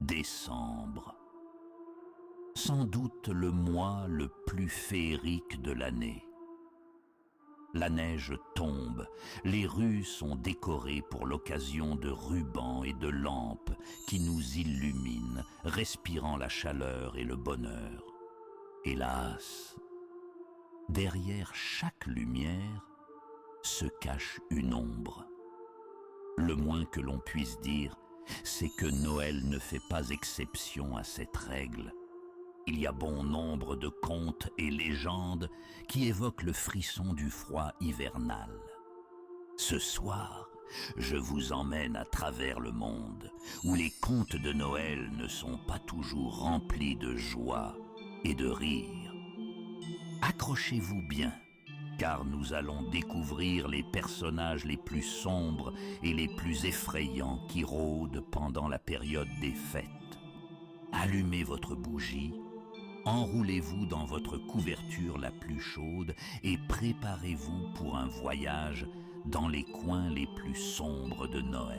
Décembre. Sans doute le mois le plus féerique de l'année. La neige tombe, les rues sont décorées pour l'occasion de rubans et de lampes qui nous illuminent, respirant la chaleur et le bonheur. Hélas, derrière chaque lumière se cache une ombre. Le moins que l'on puisse dire, c'est que Noël ne fait pas exception à cette règle. Il y a bon nombre de contes et légendes qui évoquent le frisson du froid hivernal. Ce soir, je vous emmène à travers le monde, où les contes de Noël ne sont pas toujours remplis de joie et de rire. Accrochez-vous bien, car nous allons découvrir les personnages les plus sombres et les plus effrayants qui rôdent pendant la période des fêtes. Allumez votre bougie, enroulez-vous dans votre couverture la plus chaude et préparez-vous pour un voyage dans les coins les plus sombres de Noël.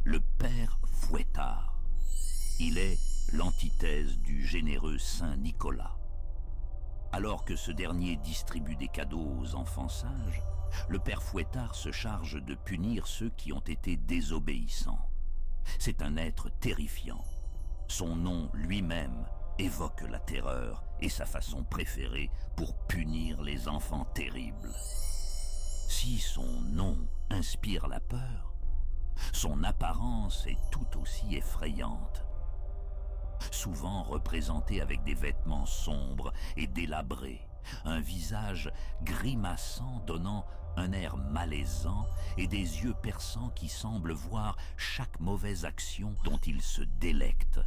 Le père Fouettard. Il est l'antithèse du généreux Saint Nicolas. Alors que ce dernier distribue des cadeaux aux enfants sages, le père Fouettard se charge de punir ceux qui ont été désobéissants. C'est un être terrifiant. Son nom lui-même évoque la terreur et sa façon préférée pour punir les enfants terribles. Si son nom inspire la peur, son apparence est tout aussi effrayante. Souvent représenté avec des vêtements sombres et délabrés, un visage grimaçant donnant un air malaisant et des yeux perçants qui semblent voir chaque mauvaise action dont il se délecte.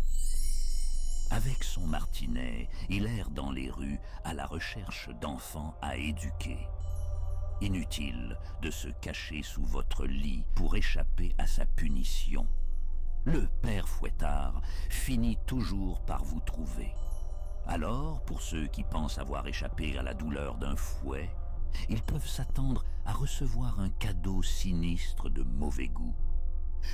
Avec son martinet, il erre dans les rues à la recherche d'enfants à éduquer. Inutile de se cacher sous votre lit pour échapper à sa punition. Le père Fouettard finit toujours par vous trouver. Alors, pour ceux qui pensent avoir échappé à la douleur d'un fouet, ils peuvent s'attendre à recevoir un cadeau sinistre de mauvais goût.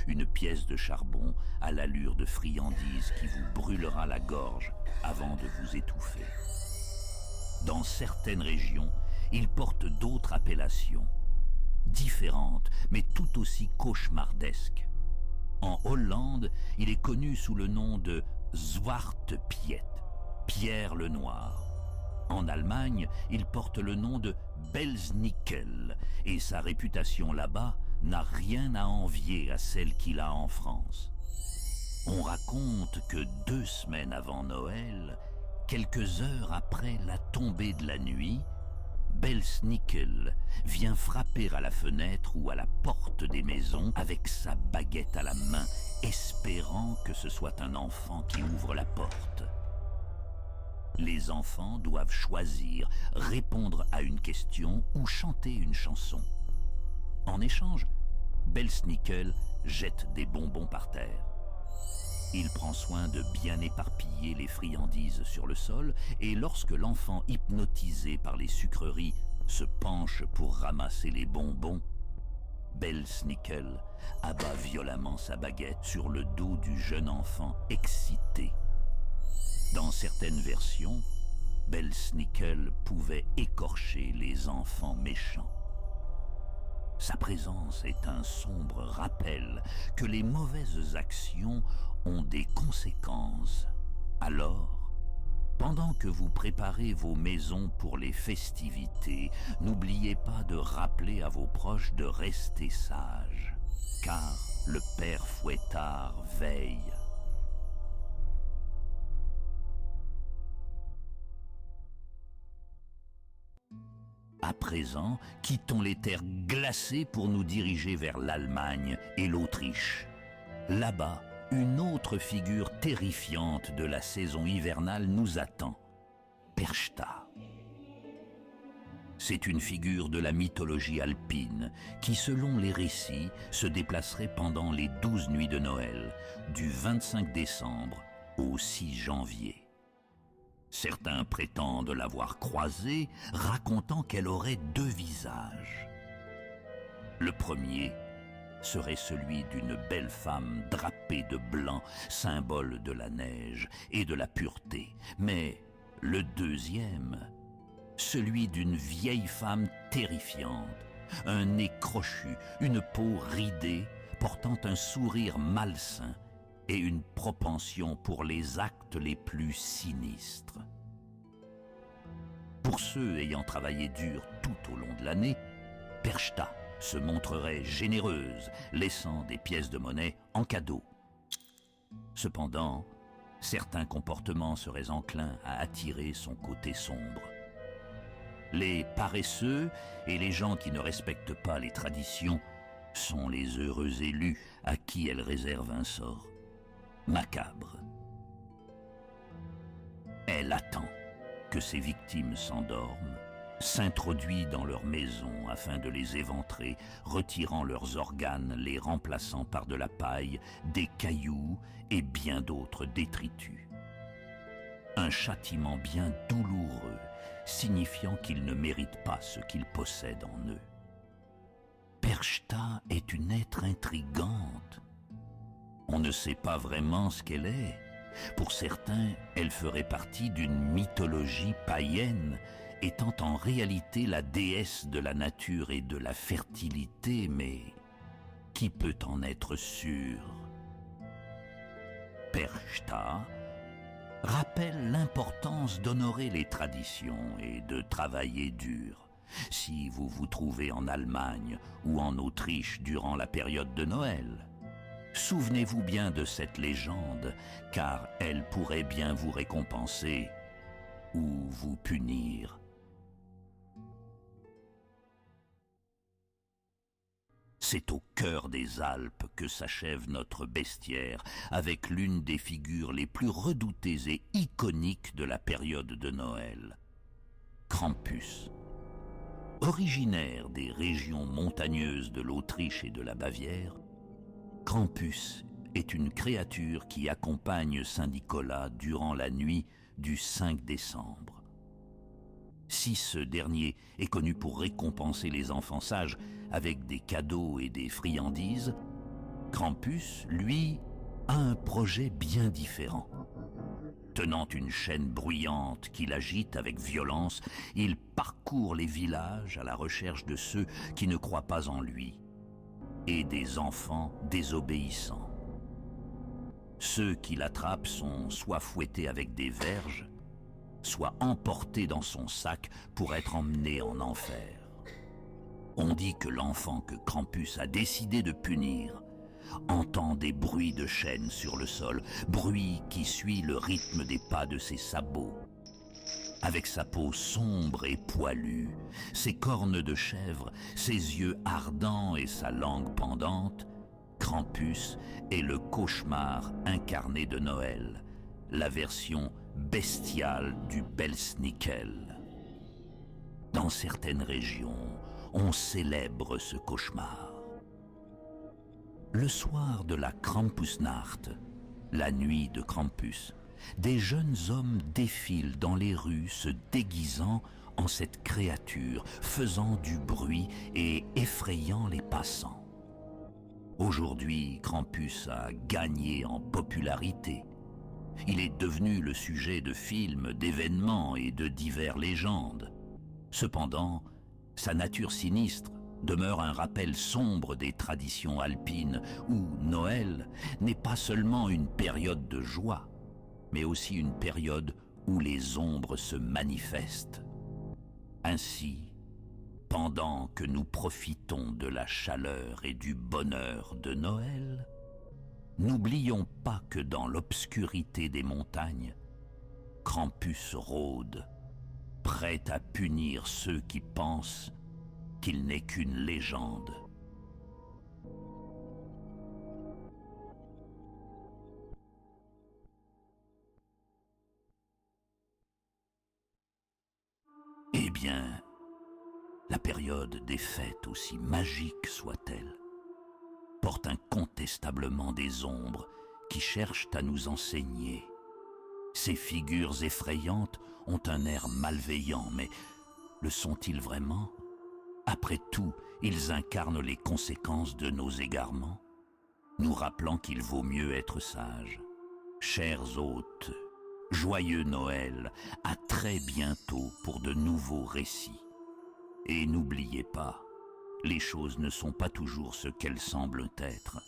Une pièce de charbon à l'allure de friandise qui vous brûlera la gorge avant de vous étouffer. Dans certaines régions, il porte d'autres appellations, différentes mais tout aussi cauchemardesques. En Hollande, il est connu sous le nom de Zwarte Piet, Pierre le Noir. En Allemagne, il porte le nom de Belsnickel et sa réputation là-bas n'a rien à envier à celle qu'il a en France. On raconte que 2 semaines avant Noël, quelques heures après la tombée de la nuit, Belsnickel vient frapper à la fenêtre ou à la porte des maisons avec sa baguette à la main, espérant que ce soit un enfant qui ouvre la porte. Les enfants doivent choisir, répondre à une question ou chanter une chanson. En échange, Belsnickel jette des bonbons par terre. Il prend soin de bien éparpiller les friandises sur le sol et lorsque l'enfant hypnotisé par les sucreries se penche pour ramasser les bonbons, Belsnickel abat violemment sa baguette sur le dos du jeune enfant excité. Dans certaines versions, Belsnickel pouvait écorcher les enfants méchants. Sa présence est un sombre rappel que les mauvaises actions ont des conséquences. Alors, pendant que vous préparez vos maisons pour les festivités, n'oubliez pas de rappeler à vos proches de rester sages, car le père Fouettard veille. À présent, quittons les terres glacées pour nous diriger vers l'Allemagne et l'Autriche. Là-bas, une autre figure terrifiante de la saison hivernale nous attend. Perchta. C'est une figure de la mythologie alpine qui, selon les récits, se déplacerait pendant les 12 nuits de Noël, du 25 décembre au 6 janvier. Certains prétendent l'avoir croisée, racontant qu'elle aurait deux visages. Le premier serait celui d'une belle femme drapée de blanc, symbole de la neige et de la pureté. Mais le deuxième, celui d'une vieille femme terrifiante, un nez crochu, une peau ridée, portant un sourire malsain et une propension pour les actes les plus sinistres. Pour ceux ayant travaillé dur tout au long de l'année, Perchta se montrerait généreuse, laissant des pièces de monnaie en cadeau. Cependant, certains comportements seraient enclins à attirer son côté sombre. Les paresseux et les gens qui ne respectent pas les traditions sont les heureux élus à qui elle réserve un sort macabre. Elle attend que ses victimes s'endorment, s'introduit dans leur maison afin de les éventrer, retirant leurs organes, les remplaçant par de la paille, des cailloux et bien d'autres détritus. Un châtiment bien douloureux, signifiant qu'ils ne méritent pas ce qu'ils possèdent en eux. Perchta est une être intrigante. On ne sait pas vraiment ce qu'elle est. Pour certains, elle ferait partie d'une mythologie païenne, étant en réalité la déesse de la nature et de la fertilité, mais qui peut en être sûr? Perchta rappelle l'importance d'honorer les traditions et de travailler dur. Si vous vous trouvez en Allemagne ou en Autriche durant la période de Noël, souvenez-vous bien de cette légende, car elle pourrait bien vous récompenser ou vous punir. C'est au cœur des Alpes que s'achève notre bestiaire, avec l'une des figures les plus redoutées et iconiques de la période de Noël, Krampus. Originaire des régions montagneuses de l'Autriche et de la Bavière, Krampus est une créature qui accompagne Saint Nicolas durant la nuit du 5 décembre. Si ce dernier est connu pour récompenser les enfants sages avec des cadeaux et des friandises, Krampus, lui, a un projet bien différent. Tenant une chaîne bruyante qu'il agite avec violence, il parcourt les villages à la recherche de ceux qui ne croient pas en lui et des enfants désobéissants. Ceux qui l'attrapent sont soit fouettés avec des verges, soit emportés dans son sac pour être emmenés en enfer. On dit que l'enfant que Krampus a décidé de punir entend des bruits de chaînes sur le sol, bruit qui suit le rythme des pas de ses sabots. Avec sa peau sombre et poilue, ses cornes de chèvre, ses yeux ardents et sa langue pendante, Krampus est le cauchemar incarné de Noël, la version bestiale du Belsnickel. Dans certaines régions, on célèbre ce cauchemar. Le soir de la Krampusnacht, la nuit de Krampus, des jeunes hommes défilent dans les rues se déguisant en cette créature, faisant du bruit et effrayant les passants. Aujourd'hui, Krampus a gagné en popularité. Il est devenu le sujet de films, d'événements et de diverses légendes. Cependant, sa nature sinistre demeure un rappel sombre des traditions alpines où Noël n'est pas seulement une période de joie, mais aussi une période où les ombres se manifestent. Ainsi, pendant que nous profitons de la chaleur et du bonheur de Noël, n'oublions pas que dans l'obscurité des montagnes, Krampus rôde, prêt à punir ceux qui pensent qu'il n'est qu'une légende. Eh bien, la période des fêtes, aussi magique soit-elle, porte incontestablement des ombres qui cherchent à nous enseigner. Ces figures effrayantes ont un air malveillant, mais le sont-ils vraiment? Après tout, ils incarnent les conséquences de nos égarements, nous rappelant qu'il vaut mieux être sage. Chers hôtes, joyeux Noël, à très bientôt pour de nouveaux récits. Et n'oubliez pas, les choses ne sont pas toujours ce qu'elles semblent être.